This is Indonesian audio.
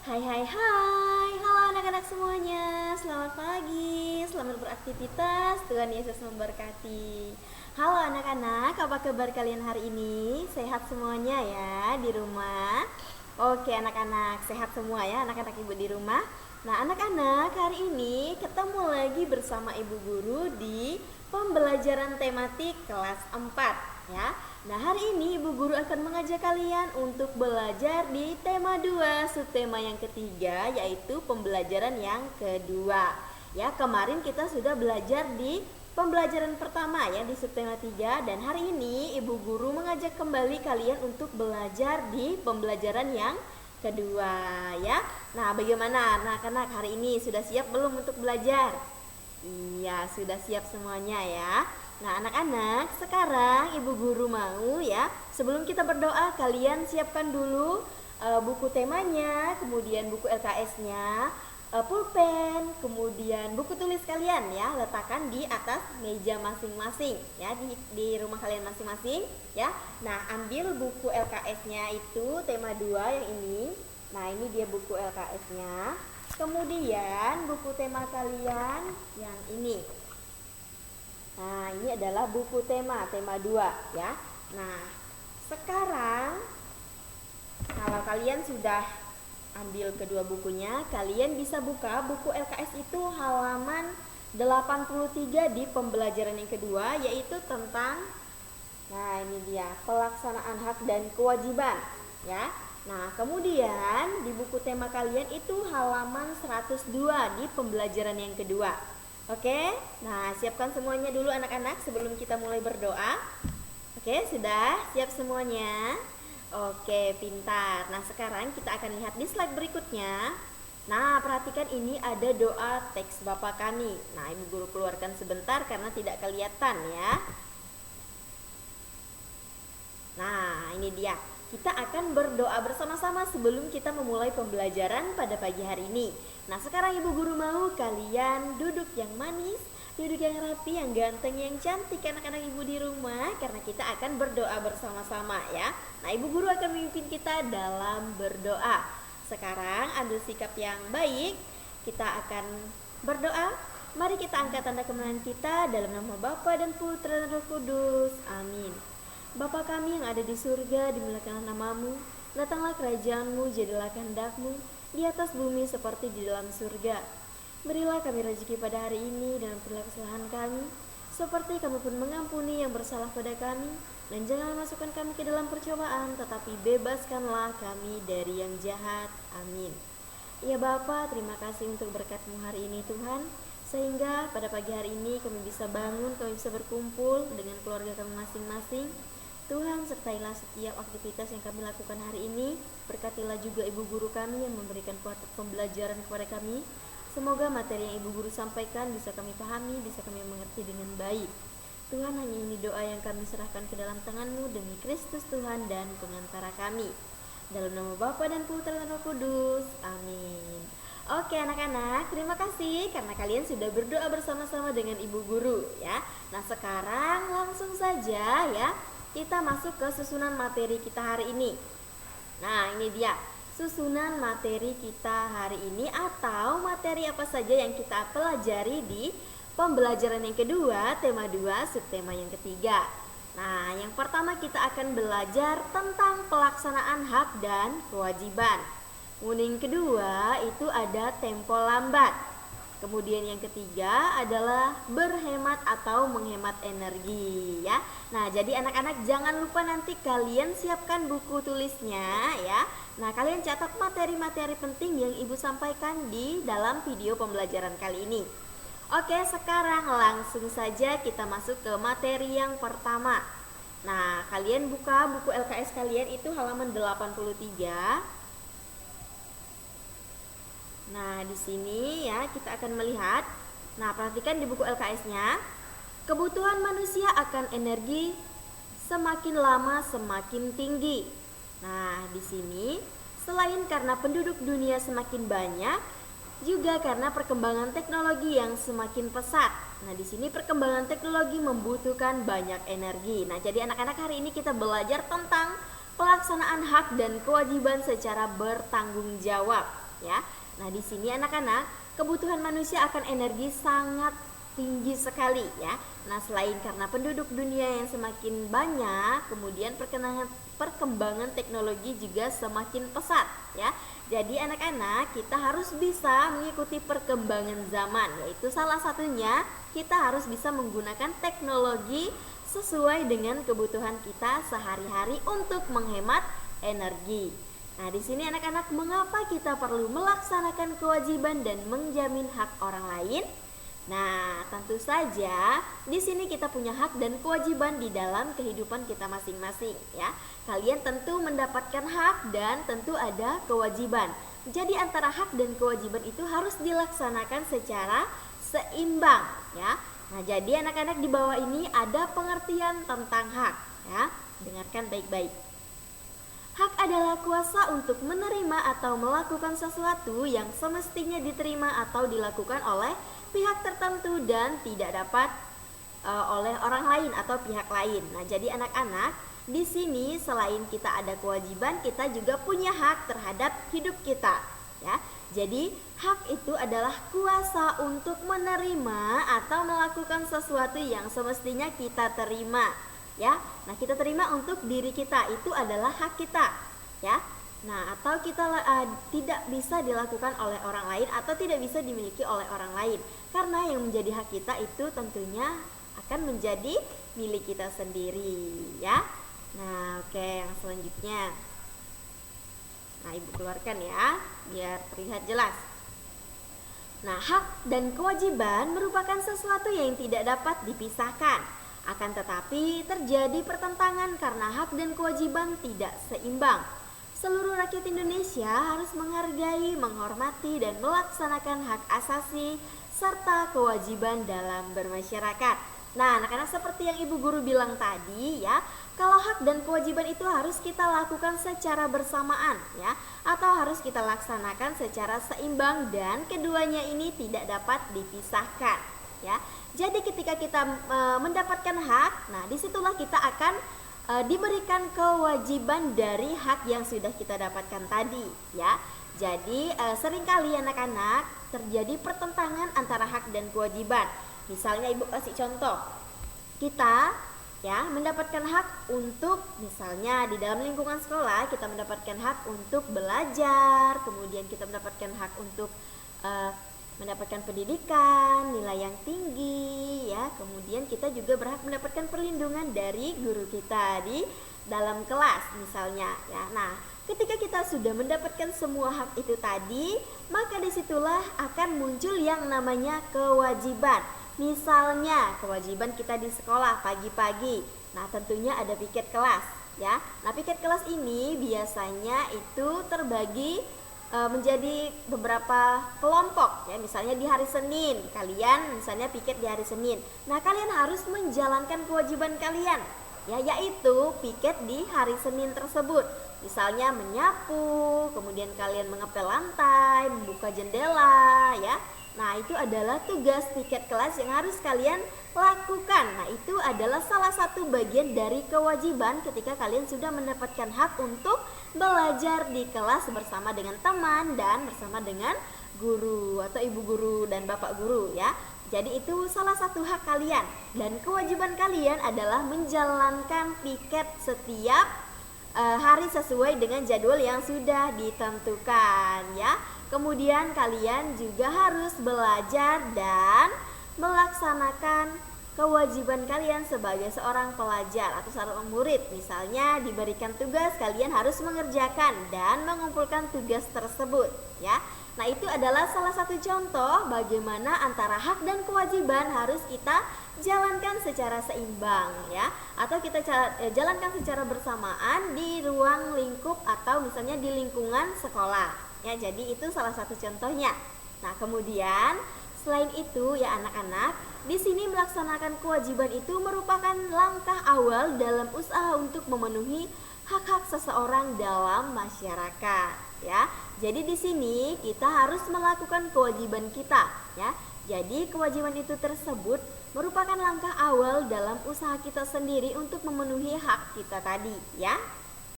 Hai hai hai, halo anak-anak semuanya. Selamat pagi, selamat beraktivitas. Tuhan Yesus memberkati. Halo anak-anak, apa kabar kalian hari ini? Sehat semuanya ya di rumah? Oke anak-anak, sehat semua ya anak-anak ibu di rumah. Nah anak-anak, hari ini ketemu lagi bersama ibu guru di pembelajaran tematik kelas 4 ya. Nah hari ini ibu guru akan mengajak kalian untuk belajar di tema 2, subtema yang ketiga, yaitu pembelajaran yang kedua. Ya, kemarin kita sudah belajar di pembelajaran pertama ya di subtema 3, dan hari ini ibu guru mengajak kembali kalian untuk belajar di pembelajaran yang kedua ya. Nah bagaimana anak-anak, hari ini sudah siap belum untuk belajar? Iya, sudah siap semuanya ya. Nah anak-anak, sekarang ibu guru mau ya, sebelum kita berdoa kalian siapkan dulu buku temanya, kemudian buku LKS-nya, pulpen, kemudian buku tulis kalian ya, letakkan di atas meja masing-masing ya, di rumah kalian masing-masing ya. Nah ambil buku LKS-nya itu tema 2 yang ini. Nah ini dia buku LKS-nya. Kemudian buku tema kalian yang ini. Nah ini adalah buku tema 2 ya. Nah sekarang kalau kalian sudah ambil kedua bukunya, kalian bisa buka buku LKS itu halaman 83 di pembelajaran yang kedua, yaitu tentang, nah ini dia, pelaksanaan hak dan kewajiban ya. Nah kemudian di buku tema kalian itu halaman 102 di pembelajaran yang kedua. Oke, nah siapkan semuanya dulu anak-anak sebelum kita mulai berdoa. Oke, sudah siap semuanya? Oke, pintar. Nah sekarang kita akan lihat di slide berikutnya. Nah perhatikan, ini ada doa teks Bapa kami. Nah ibu guru keluarkan sebentar karena tidak kelihatan ya. Nah ini dia, kita akan berdoa bersama-sama sebelum kita memulai pembelajaran pada pagi hari ini. Nah sekarang ibu guru mau kalian duduk yang manis, duduk yang rapi, yang ganteng, yang cantik anak-anak ibu di rumah, karena kita akan berdoa bersama-sama ya. Nah ibu guru akan memimpin kita dalam berdoa. Sekarang ambil sikap yang baik, kita akan berdoa. Mari kita angkat tanda kemenangan kita dalam nama Bapa dan Putra dan Roh Kudus. Amin. Bapa kami yang ada di surga, dimuliakanlah namamu, datanglah kerajaanmu, jadilah kehendakmu, di atas bumi seperti di dalam surga. Berilah kami rezeki pada hari ini, dan ampunilah kesalahan kami, seperti kami pun mengampuni yang bersalah pada kami, dan janganlah masukkan kami ke dalam percobaan, tetapi bebaskanlah kami dari yang jahat. Amin. Ya Bapa, terima kasih untuk berkat-Mu hari ini Tuhan, sehingga pada pagi hari ini kami bisa bangun, kami bisa berkumpul dengan keluarga kami masing-masing. Tuhan, sertailah setiap aktivitas yang kami lakukan hari ini. Berkatilah juga ibu guru kami yang memberikan pembelajaran kepada kami. Semoga materi yang ibu guru sampaikan bisa kami pahami, bisa kami mengerti dengan baik. Tuhan, hanya ini doa yang kami serahkan ke dalam tangan-Mu demi Kristus Tuhan dan pengantara kami. Dalam nama Bapa dan Putra dan Roh Kudus. Amin. Oke anak-anak, terima kasih karena kalian sudah berdoa bersama-sama dengan ibu guru ya. Nah sekarang langsung saja ya, kita masuk ke susunan materi kita hari ini. Nah ini dia susunan materi kita hari ini, atau materi apa saja yang kita pelajari di pembelajaran yang kedua, tema 2, subtema yang ketiga. Nah yang pertama kita akan belajar tentang pelaksanaan hak dan kewajiban. Kemudian yang kedua itu ada tempo lambat. Kemudian yang ketiga adalah berhemat atau menghemat energi ya. Nah jadi anak-anak jangan lupa nanti kalian siapkan buku tulisnya ya. Nah kalian catat materi-materi penting yang ibu sampaikan di dalam video pembelajaran kali ini. Oke, sekarang langsung saja kita masuk ke materi yang pertama. Nah kalian buka buku LKS kalian itu halaman 83. Nah, di sini ya kita akan melihat. Nah, perhatikan di buku LKS-nya. Kebutuhan manusia akan energi semakin lama semakin tinggi. Nah, di sini selain karena penduduk dunia semakin banyak, juga karena perkembangan teknologi yang semakin pesat. Nah, di sini perkembangan teknologi membutuhkan banyak energi. Nah, jadi anak-anak hari ini kita belajar tentang pelaksanaan hak dan kewajiban secara bertanggung jawab. ya. Nah, di sini anak-anak, kebutuhan manusia akan energi sangat tinggi sekali ya. Nah, selain karena penduduk dunia yang semakin banyak, kemudian perkembangan teknologi juga semakin pesat ya. Jadi anak-anak, kita harus bisa mengikuti perkembangan zaman, yaitu salah satunya kita harus bisa menggunakan teknologi sesuai dengan kebutuhan kita sehari-hari untuk menghemat energi. Nah, di sini anak-anak, mengapa kita perlu melaksanakan kewajiban dan menjamin hak orang lain? Nah, tentu saja di sini kita punya hak dan kewajiban di dalam kehidupan kita masing-masing ya. Kalian tentu mendapatkan hak dan tentu ada kewajiban. Jadi antara hak dan kewajiban itu harus dilaksanakan secara seimbang ya. Nah, jadi anak-anak, di bawah ini ada pengertian tentang hak ya. Dengarkan baik-baik. Hak adalah kuasa untuk menerima atau melakukan sesuatu yang semestinya diterima atau dilakukan oleh pihak tertentu dan tidak dapat oleh orang lain atau pihak lain. Nah, jadi anak-anak, di sini selain kita ada kewajiban, kita juga punya hak terhadap hidup kita, ya. Jadi, hak itu adalah kuasa untuk menerima atau melakukan sesuatu yang semestinya kita terima, ya. Nah, kita terima untuk diri kita, itu adalah hak kita, ya. Nah, atau kita tidak bisa dilakukan oleh orang lain atau tidak bisa dimiliki oleh orang lain. Karena yang menjadi hak kita itu tentunya akan menjadi milik kita sendiri, ya. Nah, oke, yang selanjutnya. Nah, Ibu keluarkan ya, biar terlihat jelas. Nah, hak dan kewajiban merupakan sesuatu yang tidak dapat dipisahkan. Akan tetapi terjadi pertentangan karena hak dan kewajiban tidak seimbang. Seluruh rakyat Indonesia harus menghargai, menghormati, dan melaksanakan hak asasi serta kewajiban dalam bermasyarakat. Nah, anak-anak, seperti yang Ibu Guru bilang tadi ya, kalau hak dan kewajiban itu harus kita lakukan secara bersamaan ya, atau harus kita laksanakan secara seimbang dan keduanya ini tidak dapat dipisahkan ya. Jadi ketika kita mendapatkan hak, nah disitulah kita akan diberikan kewajiban dari hak yang sudah kita dapatkan tadi ya. Jadi seringkali anak-anak terjadi pertentangan antara hak dan kewajiban. Misalnya Ibu kasih contoh, kita ya mendapatkan hak untuk, misalnya di dalam lingkungan sekolah kita mendapatkan hak untuk belajar, kemudian kita mendapatkan hak untuk mendapatkan pendidikan, nilai yang tinggi ya. Kemudian kita juga berhak mendapatkan perlindungan dari guru kita di dalam kelas misalnya ya. Nah, ketika kita sudah mendapatkan semua hak itu tadi, maka disitulah akan muncul yang namanya kewajiban. Misalnya kewajiban kita di sekolah pagi-pagi. Nah, tentunya ada piket kelas ya. Nah, piket kelas ini biasanya itu terbagi menjadi beberapa kelompok ya. Misalnya di hari Senin, kalian misalnya piket di hari Senin. Nah, kalian harus menjalankan kewajiban kalian ya, yaitu piket di hari Senin tersebut. Misalnya menyapu, kemudian kalian mengepel lantai, membuka jendela ya. Nah, itu adalah tugas piket kelas yang harus kalian lakukan. Nah, itu adalah salah satu bagian dari kewajiban ketika kalian sudah mendapatkan hak untuk belajar di kelas bersama dengan teman dan bersama dengan guru atau ibu guru dan bapak guru ya. Jadi itu salah satu hak kalian, dan kewajiban kalian adalah menjalankan piket setiap hari sesuai dengan jadwal yang sudah ditentukan ya. Kemudian kalian juga harus belajar dan melaksanakan kewajiban kalian sebagai seorang pelajar atau seorang murid. Misalnya diberikan tugas, kalian harus mengerjakan dan mengumpulkan tugas tersebut ya. Nah, itu adalah salah satu contoh bagaimana antara hak dan kewajiban harus kita jalankan secara seimbang ya, atau kita jalankan secara bersamaan di ruang lingkup atau misalnya di lingkungan sekolah. Ya, jadi itu salah satu contohnya. Nah, kemudian selain itu ya anak-anak, di sini melaksanakan kewajiban itu merupakan langkah awal dalam usaha untuk memenuhi hak-hak seseorang dalam masyarakat ya. Jadi di sini kita harus melakukan kewajiban kita ya. Jadi kewajiban itu tersebut merupakan langkah awal dalam usaha kita sendiri untuk memenuhi hak kita tadi ya.